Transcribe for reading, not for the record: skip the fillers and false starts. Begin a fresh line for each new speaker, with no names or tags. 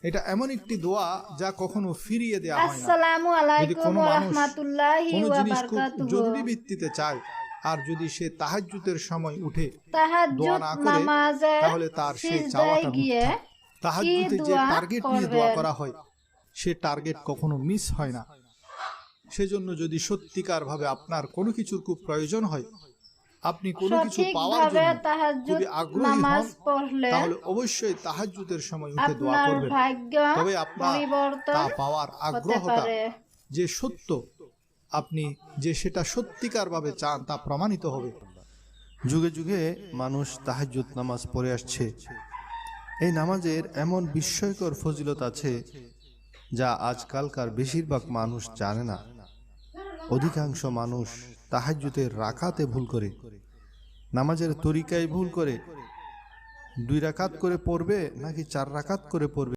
এটা এমন একটি দোয়া যা কখনো ফিরিয়ে দেওয়া হয় না।
আসসালামু
যদি
আলাইকুম
কোনো
ওয়া
মানুষ
রাহমাতুল্লাহি
কোনো
ওয়া
জিনিস খুব
বারাকাতুহু।
জরুরি ভিত্তিতে চায় আর যদি সে তাহাজ্জুদের সময় উঠে দোয়া
তাহাজ্জুদ
না করে
নামাজে
তাহলে তার সেই
সিজদায়
চাওয়াটা
গিয়ে
মিথ্যা।
কি
তাহাজ্জুদে যে
দোয়া
টার্গেট নিয়ে দোয়া
করবেন?
করা হয় সে টার্গেট কখনো মিস হয় না। সেজন্য যদি সত্যিকার ভাবে আপনার কোনো কিছুর খুব প্রয়োজন হয়, আপনি কোনো কিছু পাওয়ার
সঠিকভাবে
জন্য
তাহাজ্জুদ
খুবই আগ্রহী
নামাজ
হন,
পড়লে
তাহলে অবশ্যই তাহাজ্জুদের সময় উঠে দোয়া
আপনার
করবেন।
ভাগ্য
তবে আপনার তা
পরিবর্তন
পাওয়ার
হতে
আগ্রহটা
পারে।
যে সত্য, আপনি যে সেটা সত্যিকার ভাবে চান তা প্রমাণিত হবে।
যুগে যুগে মানুষ তাহাজ্জুদ নামাজ পড়ে আসছে। এই নামাজের এমন বিস্ময়কর ফজিলত আছে যা আজকালকার বেশিরভাগ মানুষ জানে না। অধিকাংশ মানুষ তাহাজ্জুদের রাকাতে ভুল করে, নামাজের তরিকায় ভুল করে। 2 রাকাত করে পড়বে নাকি 4 রাকাত করে পড়বে